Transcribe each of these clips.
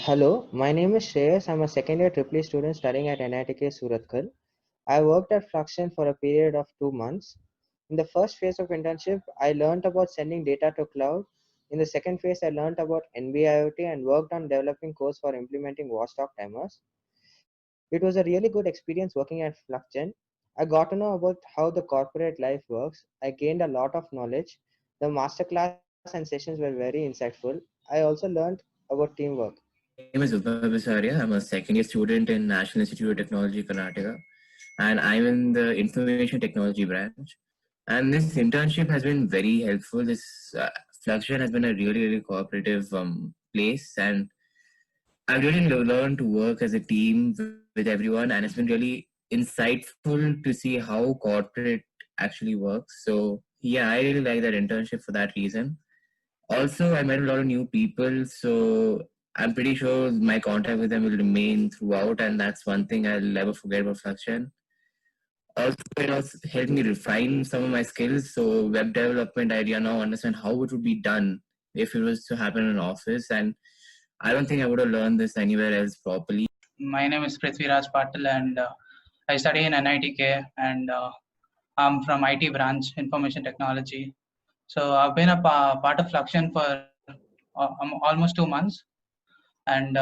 Hello, my name is Shreyas. I'm a second year triple E student studying at NITK Surathkal. I worked at FluxGen for a period of 2 months. In the first phase of internship, I learned about sending data to cloud. In the second phase, I learned about NB-IoT and worked on developing codes for implementing watchdog timers. It was a really good experience working at FluxGen. I got to know about how the corporate life works. I gained a lot of knowledge. The masterclass and sessions were very insightful. I also learned about teamwork. My name is Vibhav Visaria. I'm a second year student in National Institute of Technology, Karnataka, and I'm in the Information Technology branch. And this internship has been very helpful. This FluxGen has been a really cooperative place, and I've really learned to work as a team with everyone, and it's been really insightful to see how corporate actually works. So yeah, I really like that internship for that reason. Also, I met a lot of new people, so I'm pretty sure my contact with them will remain throughout, and that's one thing I'll never forget about FluxGen. Also, it also helped me refine some of my skills. So, web development, I now understand how it would be done if it was to happen in an office, and I don't think I would have learned this anywhere else properly. My name is Prithviraj Patil, and I study in NITK, and I'm from IT branch, Information Technology. So I've been a part of FluxGen for almost 2 months, and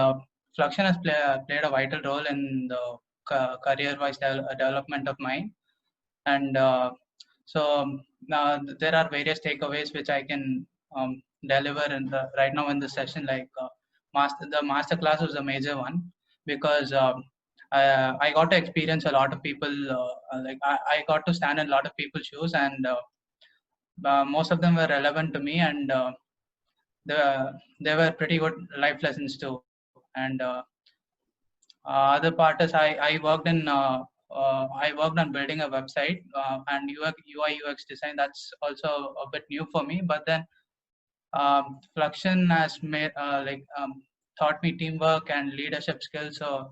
FluxGen has played a vital role in the career-wise development of mine. And there are various takeaways which I can deliver right now in this session. Like the master class was a major one because I got to experience a lot of people. I got to stand in a lot of people's shoes, and most of them were relevant to me, and they were pretty good life lessons too. And other part is I worked on building a website and UI UX design. That's also a bit new for me. But then FluxGen has made taught me teamwork and leadership skills. So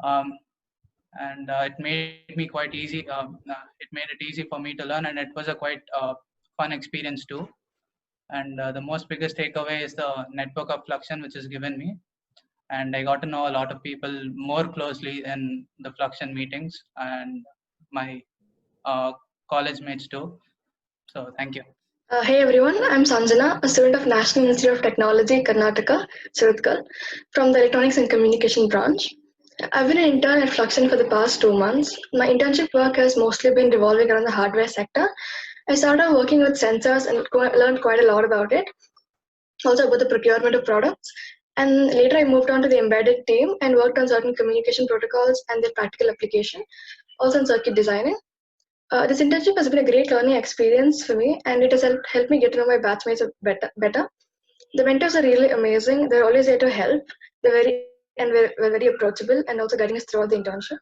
um, and it made me quite easy. It made it easy for me to learn, and it was a quite fun experience too. And the most biggest takeaway is the network of FluxGen which is given me, and I got to know a lot of people more closely in the FluxGen meetings and my college mates too. So thank you. Hey everyone, I'm Sanjana, a student of National Institute of Technology, Karnataka, Surathkal, from the Electronics and Communication branch. I've been an intern at FluxGen for the past 2 months. My internship work has mostly been revolving around the hardware sector. I started working with sensors and learned quite a lot about it, also about the procurement of products. And later I moved on to the embedded team and worked on certain communication protocols and their practical application, also in circuit designing. This internship has been a great learning experience for me, and it has helped me get to know my batchmates better. The mentors are really amazing. They're always there to help. We're very approachable and also guiding us throughout the internship.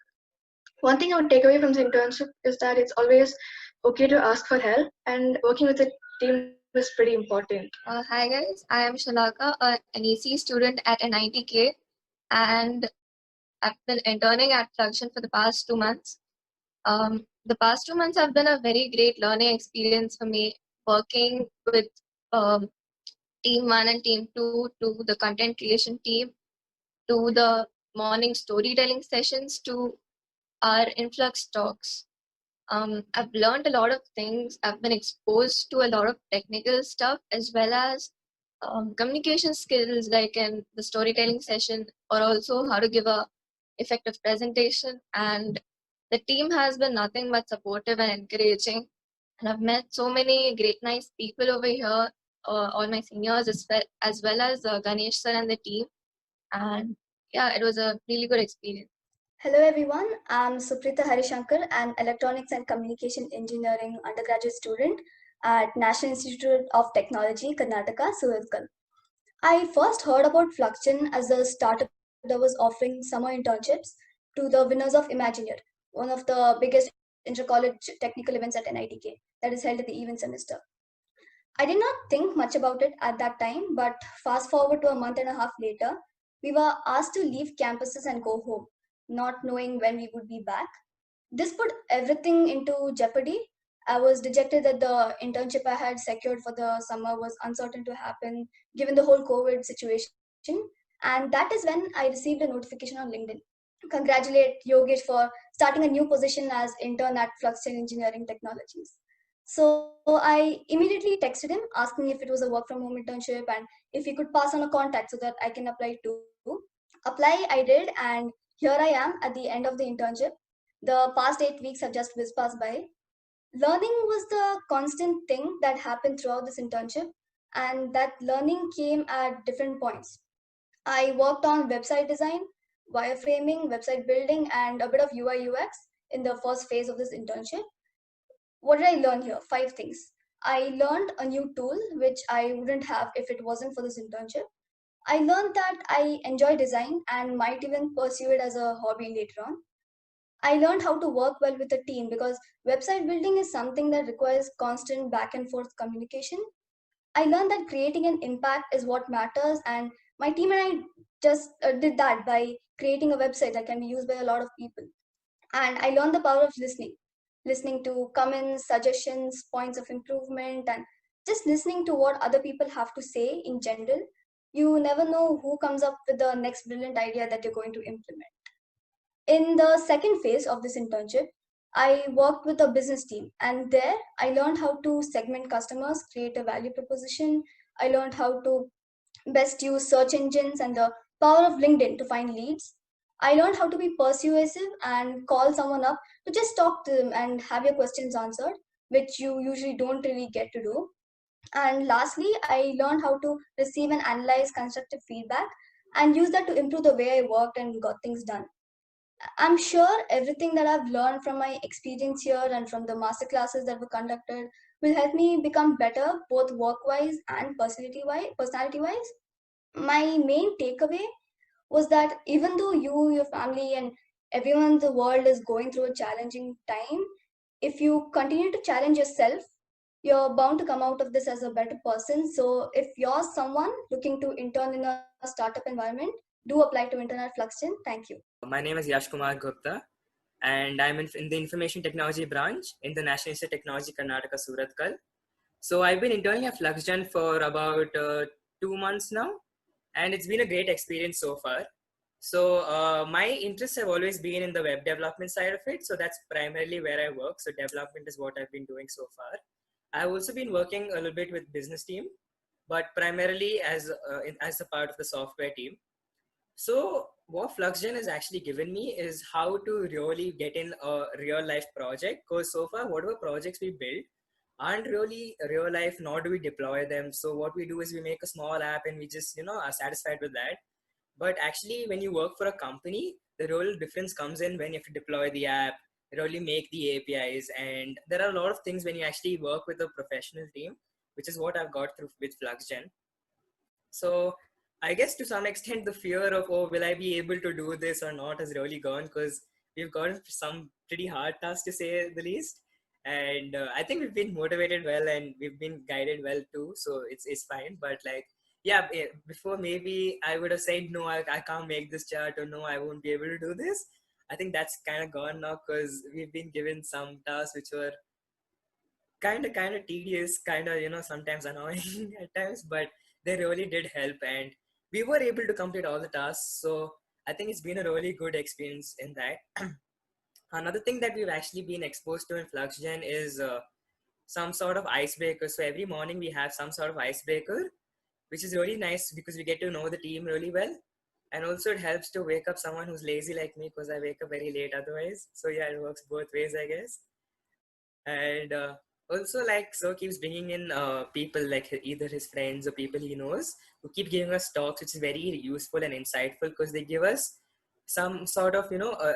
One thing I would take away from the internship is that it's always okay to ask for help, and working with a team is pretty important. Hi guys, I am Shalaka, an EC student at NITK, and I've been interning at FluxGen for the past 2 months. The past 2 months have been a very great learning experience for me, working with Team 1 and Team 2 to the content creation team, to the morning storytelling sessions, to our influx talks. I've learned a lot of things. I've been exposed to a lot of technical stuff as well as communication skills, like in the storytelling session, or also how to give a effective presentation. And the team has been nothing but supportive and encouraging. And I've met so many great, nice people over here, all my seniors as well as Ganesh sir and the team. And yeah, it was a really good experience. Hello everyone, I'm Suprita Harishankar, an Electronics and Communication Engineering undergraduate student at National Institute of Technology, Karnataka, Surathkal. I first heard about FluxGen as a startup that was offering summer internships to the winners of Imagineer, one of the biggest inter-college technical events at NITK that is held at the even semester. I did not think much about it at that time, but fast forward to a month and a half later, we were asked to leave campuses and go home, not knowing when we would be back. This put everything into jeopardy. I was dejected that the internship I had secured for the summer was uncertain to happen given the whole COVID situation. And that is when I received a notification on LinkedIn. Congratulate Yogesh for starting a new position as intern at FluxGen Engineering Technologies. So I immediately texted him asking if it was a work from home internship and if he could pass on a contact so that I can apply too. Apply I did, and here I am at the end of the internship. The past 8 weeks have just whizzed past by. Learning was the constant thing that happened throughout this internship, and that learning came at different points. I worked on website design, wireframing, website building, and a bit of UI UX in the first phase of this internship. What did I learn here? 5 things. I learned a new tool which I wouldn't have if it wasn't for this internship. I learned that I enjoy design and might even pursue it as a hobby later on. I learned how to work well with a team because website building is something that requires constant back and forth communication. I learned that creating an impact is what matters, and my team and I just did that by creating a website that can be used by a lot of people. And I learned the power of listening to comments, suggestions, points of improvement, and just listening to what other people have to say in general. You never know who comes up with the next brilliant idea that you're going to implement. In the second phase of this internship, I worked with a business team, and there I learned how to segment customers, create a value proposition. I learned how to best use search engines and the power of LinkedIn to find leads. I learned how to be persuasive and call someone up to just talk to them and have your questions answered, which you usually don't really get to do. And lastly, I learned how to receive and analyze constructive feedback and use that to improve the way I worked and got things done. I'm sure everything that I've learned from my experience here and from the master classes that were conducted will help me become better, both work-wise and personality-wise. My main takeaway was that even though you, your family, and everyone in the world is going through a challenging time, if you continue to challenge yourself, you're bound to come out of this as a better person. So if you're someone looking to intern in a startup environment, do apply to intern at FluxGen. Thank you. My name is Yash Kumar Gupta, and I'm in the Information Technology branch in the National Institute of Technology, Karnataka, Surathkal. So I've been interning at FluxGen for about 2 months now, and it's been a great experience so far. So my interests have always been in the web development side of it. So that's primarily where I work. So development is what I've been doing so far. I've also been working a little bit with business team, but primarily as a part of the software team. So what FluxGen has actually given me is how to really get in a real life project. Because so far, whatever projects we build aren't really real life, nor do we deploy them. So what we do is we make a small app and we just, are satisfied with that. But actually, when you work for a company, the real difference comes in when you have to deploy the app, really make the APIs. And there are a lot of things when you actually work with a professional team, which is what I've got through with FluxGen. So I guess to some extent the fear of, oh, will I be able to do this or not has really gone, because we've got some pretty hard tasks to say the least. And I think we've been motivated well and we've been guided well too. So it's fine. But like, yeah, before maybe I would have said, no, I can't make this chart, or no, I won't be able to do this. I think that's kind of gone now, because we've been given some tasks which were kind of tedious, sometimes annoying at times, but they really did help, and we were able to complete all the tasks. So I think it's been a really good experience in that. Another thing that we've actually been exposed to in FluxGen is some sort of icebreaker. So every morning we have some sort of icebreaker, which is really nice because we get to know the team really well. And also it helps to wake up someone who's lazy like me, because I wake up very late otherwise. So yeah, it works both ways, I guess. And also, like, so keeps bringing in people like either his friends or people he knows, who keep giving us talks, which is very useful and insightful, because they give us some sort of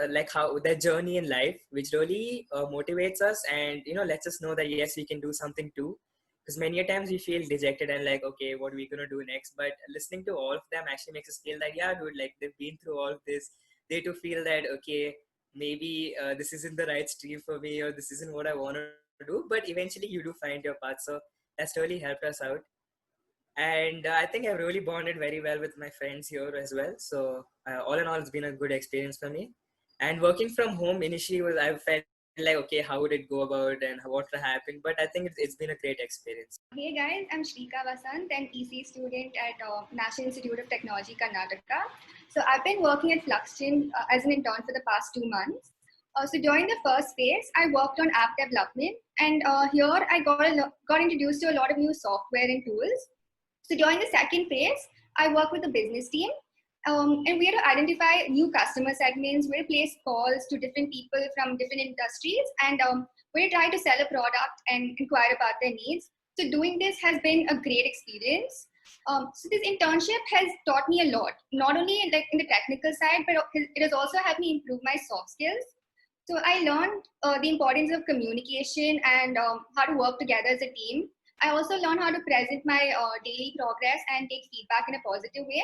like how their journey in life, which really motivates us and lets us know that yes, we can do something too. Because many a times we feel dejected and like, okay, what are we gonna do next? But listening to all of them actually makes us feel that, yeah, dude, like they've been through all of this. They too feel that, okay, maybe this isn't the right stream for me, or this isn't what I want to do, but eventually you do find your path. So that's really helped us out. And I think I've really bonded very well with my friends here as well. So all in all, it's been a good experience for me. And working from home initially I felt like, okay, how would it go about and what will happen? But I think it's been a great experience. Hey guys, I'm Shrika Vasant, an EC student at National Institute of Technology, Karnataka. So I've been working at FluxGen as an intern for the past 2 months. So during the first phase, I worked on app development, and here I got introduced to a lot of new software and tools. So during the second phase, I worked with the business team, and we had to identify new customer segments. We had to place calls to different people from different industries, and we had to try to sell a product and inquire about their needs. So doing this has been a great experience. So this internship has taught me a lot, not only like in the technical side, but it has also helped me improve my soft skills. So I learned the importance of communication and how to work together as a team. I also learned how to present my daily progress and take feedback in a positive way.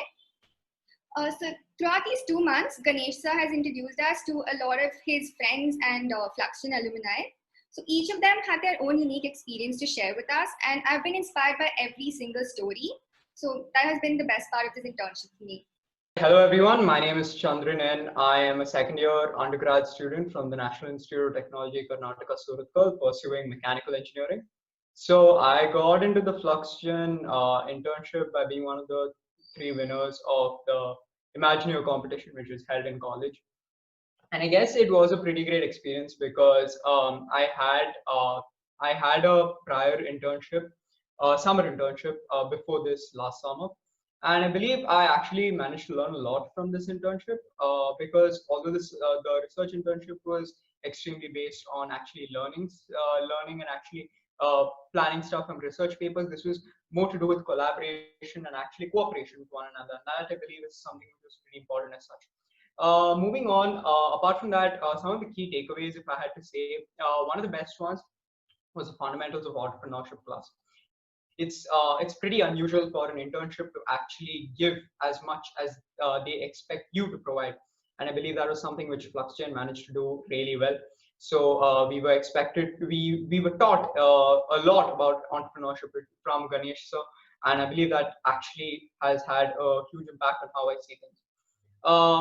So throughout these 2 months, Ganesh sir has introduced us to a lot of his friends and FluxGen alumni. So each of them had their own unique experience to share with us, and I've been inspired by every single story. So that has been the best part of this internship for me. Hello everyone, my name is Chandran and I am a second year undergrad student from the National Institute of Technology, Karnataka, Surat, pursuing mechanical engineering. So I got into the FluxGen internship by being one of the 3 winners of the Imagine competition, which was held in college. And I guess it was a pretty great experience because I had a prior internship, summer internship before this last summer. And I believe I actually managed to learn a lot from this internship because although the research internship was extremely based on actually learning and actually planning stuff from research papers, this was more to do with collaboration and actually cooperation with one another. And that I believe is something which is pretty important as such. Moving on, apart from that, some of the key takeaways, if I had to say, one of the best ones was the fundamentals of entrepreneurship class. It's pretty unusual for an internship to actually give as much as they expect you to provide, and I believe that was something which FluxGen managed to do really well. So we were taught a lot about entrepreneurship from Ganesh sir, and I believe that actually has had a huge impact on how I see things.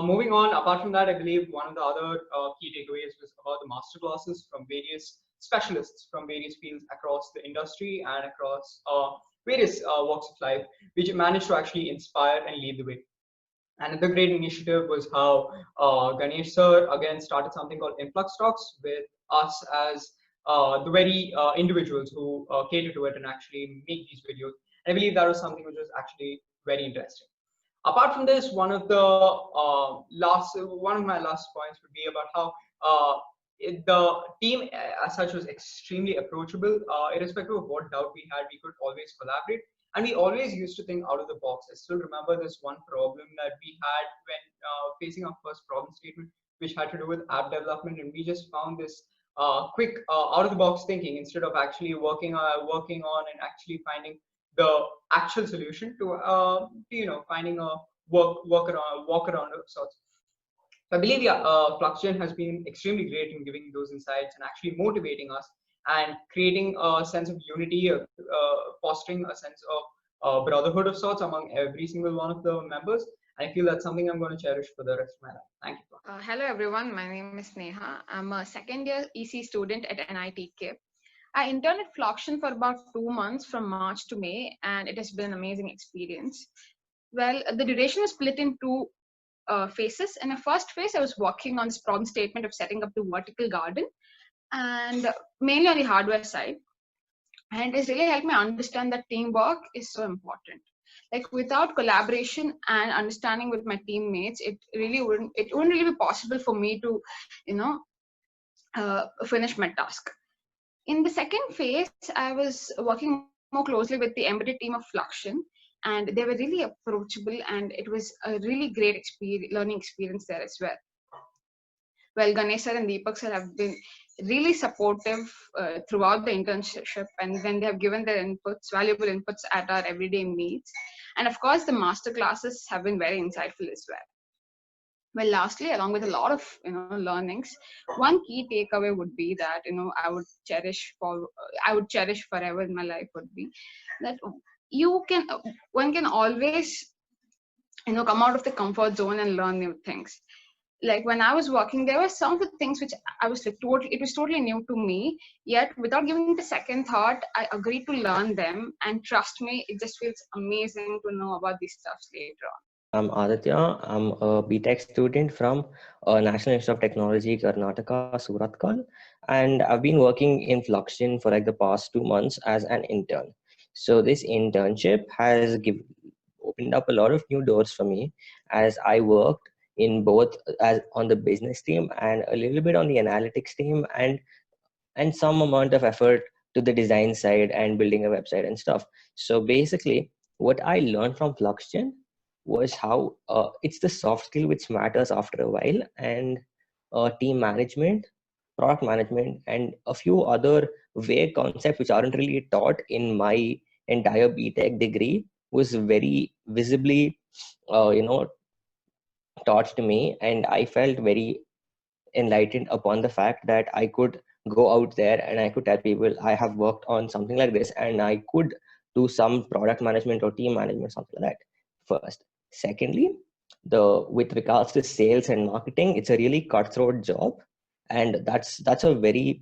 Moving on, apart from that, I believe one of the other key takeaways was about the master classes from various specialists from various fields across the industry and across various walks of life, which managed to actually inspire and lead the way. Another great initiative was how Ganesh sir again started something called Influx Talks with us as the very individuals who cater to it and actually make these videos. And I believe that was something which was actually very interesting. Apart from this, one of my last points would be about how the team as such was extremely approachable. Irrespective of what doubt we had, we could always collaborate, and we always used to think out of the box. I still remember this one problem that we had when facing our first problem statement, which had to do with app development, and we just found this quick out of the box thinking instead of actually working on and actually finding the actual solution to finding a walk around of sorts. So I believe FluxGen has been extremely great in giving those insights and actually motivating us and creating a sense of unity, fostering a sense of brotherhood of sorts among every single one of the members. And I feel that's something I'm going to cherish for the rest of my life. Thank you. Hello everyone, my name is Neha. I'm a second year EC student at NITK. I interned at FluxGen for about 2 months from March to May, and it has been an amazing experience. Well, the duration was split in 2 phases. In the first phase, I was working on this problem statement of setting up the vertical garden, and mainly on the hardware side. And it's really helped me understand that teamwork is so important. Like without collaboration and understanding with my teammates, it wouldn't really be possible for me to, finish my task. In the second phase, I was working more closely with the embedded team of FluxGen, and they were really approachable, and it was a really great learning experience there as well. Well, Ganesh sir and Deepak sir have been really supportive throughout the internship, and when they have given their valuable inputs at our everyday meets. And of course, the master classes have been very insightful as well. Well, lastly, along with a lot of learnings, one key takeaway would be that I would cherish forever in my life would be that one can always come out of the comfort zone and learn new things. like when I was working, there were some of the things which I was like it was totally new to me. Yet without giving it a second thought, I agreed to learn them. And trust me, it just feels amazing to know about these stuffs later on. I'm Aditya. I'm a BTech student from National Institute of Technology, Karnataka, Surathkal, and I've been working in FluxGen for like the past 2 months as an intern. So this internship has opened up a lot of new doors for me, as I worked in both as on the business team and a little bit on the analytics team, and some amount of effort to the design side and building a website and stuff. So basically, what I learned from FluxGen was how it's the soft skill which matters after a while, and team management, product management, and a few other vague concepts which aren't really taught in my entire BTech degree was very visibly, taught to me, and I felt very enlightened upon the fact that I could go out there and I could tell people I have worked on something like this and I could do some product management or team management, something like that. First. Secondly, with regards to sales and marketing, it's a really cutthroat job. And that's a very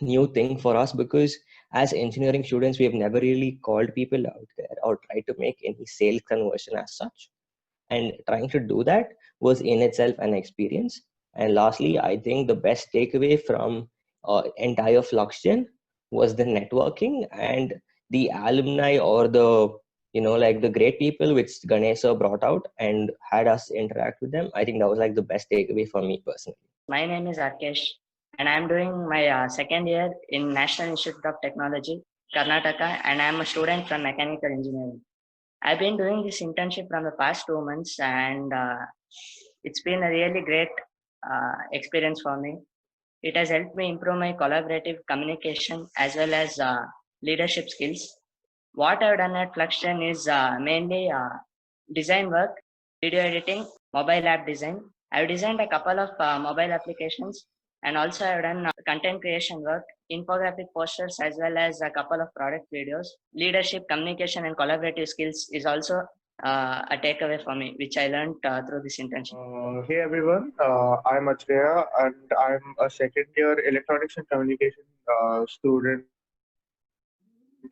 new thing for us, because as engineering students, we have never really called people out there or tried to make any sales conversion as such, and trying to do that was in itself an experience. And lastly, I think the best takeaway from entire FluxGen was the networking and the alumni, or the like the great people which Ganesha brought out and had us interact with them. I think that was like the best takeaway for me personally. My name is Arkesh, and I'm doing my second year in National Institute of Technology, Karnataka, and I'm a student from mechanical engineering. I've been doing this internship from the past 2 months, and it's been a really great experience for me. It has helped me improve my collaborative communication as well as leadership skills. What I've done at FluxGen is mainly design work, video editing, mobile app design. I've designed a couple of mobile applications, and also I've done content creation work, infographic posters, as well as a couple of product videos. Leadership, communication, and collaborative skills is also a takeaway for me, which I learned through this internship. Hey everyone, I'm Atreya, and I'm a second year electronics and communication student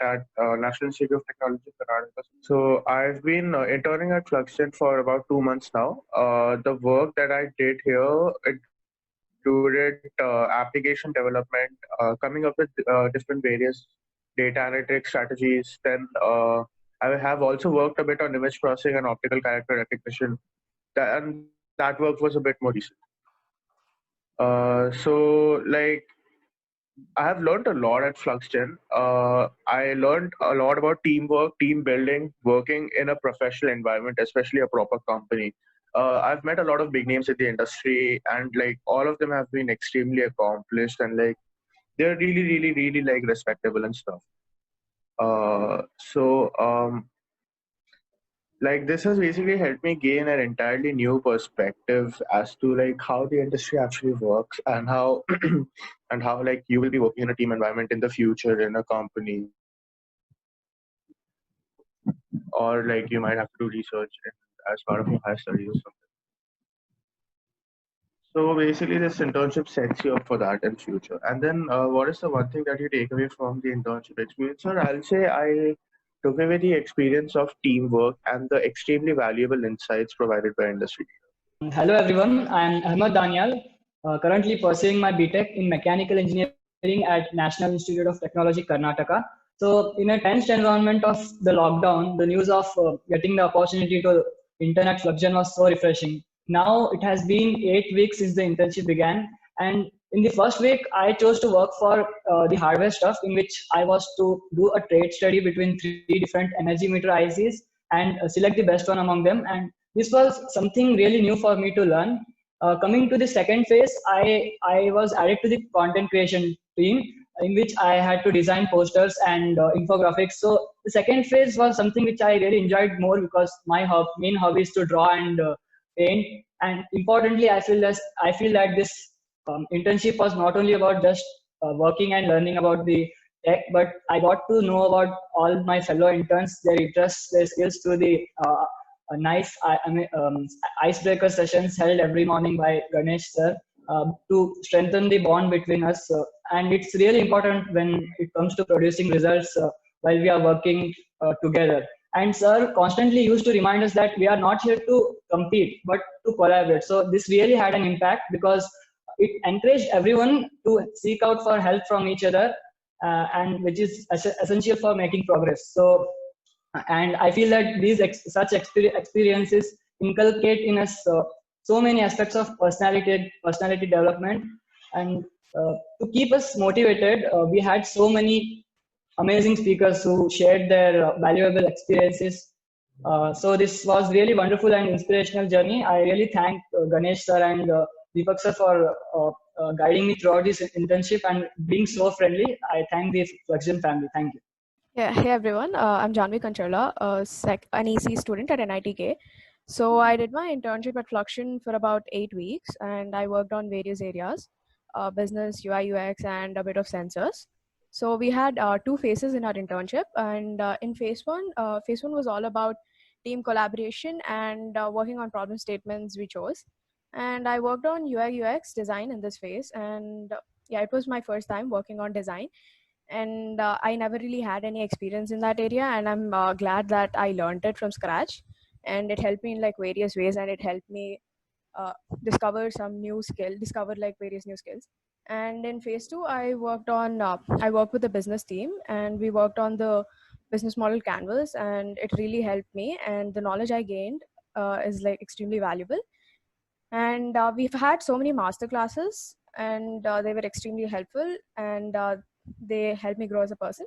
at National Institute of Technology, Karnataka. So I've been interning at FluxGen for about 2 months now. The work that I did here included application development, coming up with different various data analytics strategies. Then I have also worked a bit on image processing and optical character recognition. And that work was a bit more recent. So like I have learned a lot at FluxGen. I learned a lot about teamwork, team building, working in a professional environment, especially a proper company. I've met a lot of big names in the industry, and like all of them have been extremely accomplished, and like they're really, really, really like respectable and stuff. Like this has basically helped me gain an entirely new perspective as to like how the industry actually works, and how and how like you will be working in a team environment in the future in a company, or like you might have to do research as part of your higher studies or something. So basically this internship sets you up for that in future. And then what is the one thing that you take away from the internship experience? Sir, I'll say I took away the experience of teamwork and the extremely valuable insights provided by industry. Hello everyone, I'm Ahmad Daniel, currently pursuing my BTech in Mechanical Engineering at National Institute of Technology, Karnataka. So in a tense environment of the lockdown, the news of getting the opportunity to intern at FluxGen was so refreshing. Now it has been 8 weeks since the internship began, and in the first week, I chose to work for the hardware stuff, in which I was to do a trade study between 3 different energy meter ICs and select the best one among them. And this was something really new for me to learn. Coming to the second phase, I was added to the content creation team, in which I had to design posters and infographics. So the second phase was something which I really enjoyed more, because my main hobby is to draw and paint. And importantly, I feel that this internship was not only about just working and learning about the tech, but I got to know about all my fellow interns, their interests, their skills through the nice icebreaker sessions held every morning by Ganesh sir to strengthen the bond between us. And it's really important when it comes to producing results while we are working together. And sir constantly used to remind us that we are not here to compete, but to collaborate. So this really had an impact because it encouraged everyone to seek out for help from each other, and which is essential for making progress. So, and I feel that these such experiences inculcate in us so many aspects of personality development. And to keep us motivated, we had so many amazing speakers who shared their valuable experiences. So this was really wonderful and inspirational journey. I really thank Ganesh sir and Deepak sir for guiding me throughout this internship and being so friendly. I thank the FluxGen family. Thank you. Yeah, hey everyone, I'm Janvi Kancharla, an EC student at NITK. So I did my internship at FluxGen for about 8 weeks, and I worked on various areas, business, UI, UX, and a bit of sensors. So we had 2 phases in our internship, and in phase one was all about team collaboration and working on problem statements we chose. And I worked on UI, UX design in this phase, and yeah, it was my first time working on design, and I never really had any experience in that area, and I'm glad that I learned it from scratch, and it helped me in like various ways, and it helped me discover like various new skills. And in phase 2 I worked with the business team, and we worked on the business model canvas, and it really helped me, and the knowledge I gained is like extremely valuable. And we've had so many master classes, and they were extremely helpful, and they helped me grow as a person.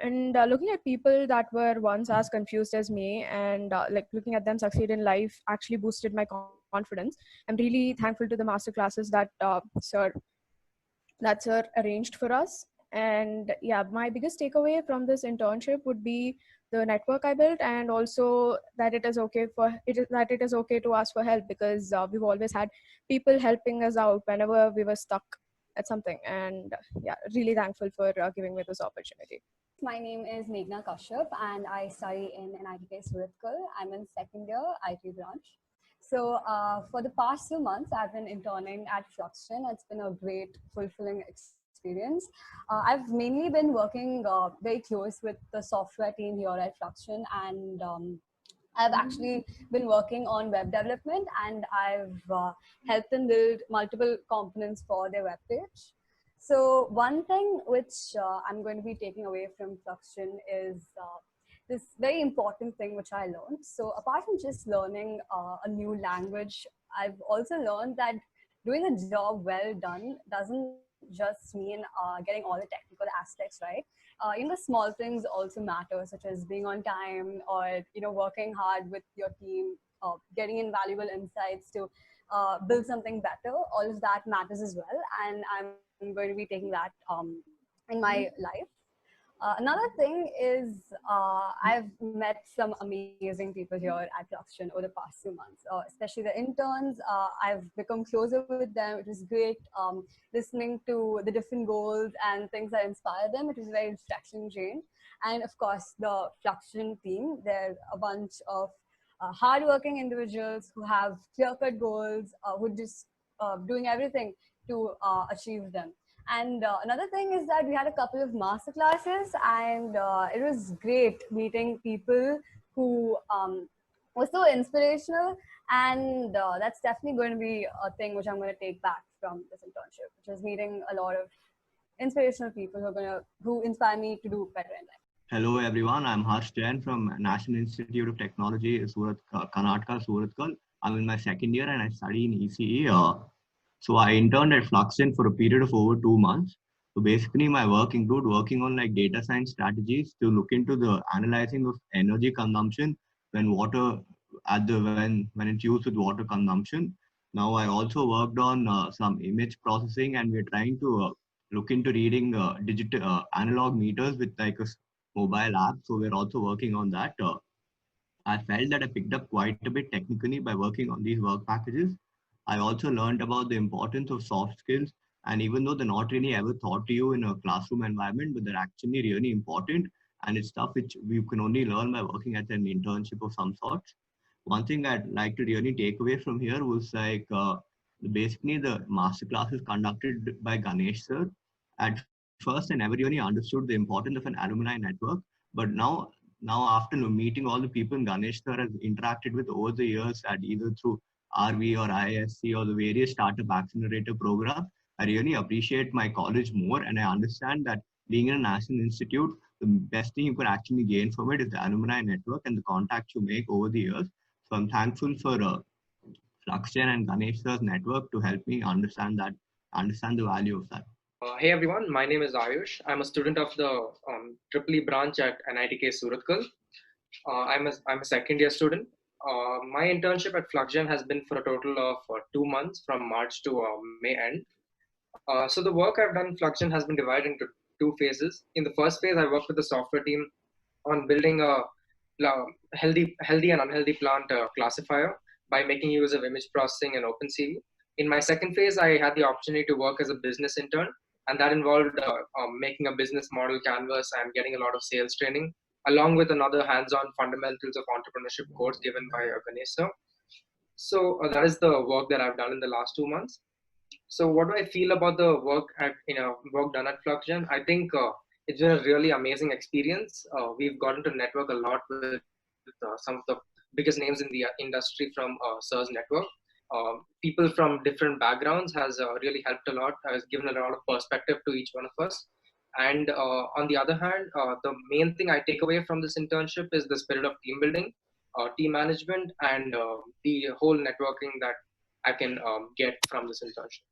And looking at people that were once as confused as me, and like looking at them succeed in life actually boosted my confidence. I'm really thankful to the master classes that sir arranged for us. And yeah, my biggest takeaway from this internship would be the network I built, and also that it is okay to ask for help, because we've always had people helping us out whenever we were stuck at something. And yeah, really thankful for giving me this opportunity. My name is Meghna Kashyap and I study in NITK Suratkal. I'm in second year IT branch. So for the past 2 months, I've been interning at FluxGen. It's been a great, fulfilling experience. I've mainly been working very close with the software team here at FluxGen, and I've actually been working on web development, and I've helped them build multiple components for their web page. So one thing which I'm going to be taking away from FluxGen is this very important thing which I learned. So apart from just learning a new language, I've also learned that doing a job well done doesn't just mean getting all the technical aspects right. The small things also matter, such as being on time, or working hard with your team, getting invaluable insights to build something better. All of that matters as well, and I'm going to be taking that in my life. Another thing is I've met some amazing people here at FluxGen over the past 2 months, especially the interns. I've become closer with them. It was great listening to the different goals and things that inspire them. It was very instruction change. And of course, the FluxGen team, they're a bunch of hardworking individuals who have clear-cut goals, who are just doing everything to achieve them. And another thing is that we had a couple of master classes, and it was great meeting people who were so inspirational. And that's definitely going to be a thing which I'm going to take back from this internship, which is meeting a lot of inspirational people who inspire me to do better in life. Hello everyone, I'm Harsh Jain from National Institute of Technology, Karnataka, Suratkal. I'm in my second year and I study in ECE. So I interned at FluxGen for a period of over 2 months. So basically my work include working on like data science strategies to look into the analyzing of energy consumption when when it's used with water consumption. Now I also worked on some image processing, and we're trying to look into reading digital analog meters with like a mobile app. So we're also working on that. I felt that I picked up quite a bit technically by working on these work packages. I also learned about the importance of soft skills, and even though they're not really ever taught to you in a classroom environment, but they're actually really important, and it's stuff which you can only learn by working at an internship of some sort. one thing I'd like to really take away from here was like basically the master classes conducted by Ganesh sir. At first, I never really understood the importance of an alumni network, but now after meeting all the people Ganesh sir has interacted with over the years at either through RV or ISC or the various startup accelerator programs, I really appreciate my college more, and I understand that being in a national institute, the best thing you could actually gain from it is the alumni network and the contacts you make over the years. So I'm thankful for FluxGen and Ganesh sir's network to help me understand the value of that. Hey everyone, my name is Ayush. I'm a student of the Triple E branch at NITK Suratkal. I'm a second year student. My internship at FluxGen has been for a total of 2 months from March to May end. So the work I've done in FluxGen has been divided into 2 phases. In the first phase, I worked with the software team on building a healthy and unhealthy plant classifier by making use of image processing and OpenCV. In my second phase, I had the opportunity to work as a business intern, and that involved making a business model canvas and getting a lot of sales training, along with another hands-on fundamentals of entrepreneurship course given by Ganesh sir. So that is the work that I've done in the last 2 months. So what do I feel about the work work done at FluxGen? I think it's been a really amazing experience. We've gotten to network a lot with some of the biggest names in the industry from Sir's network. People from different backgrounds has really helped a lot, has given a lot of perspective to each one of us. And on the other hand, the main thing I take away from this internship is the spirit of team building, team management, and the whole networking that I can get from this internship.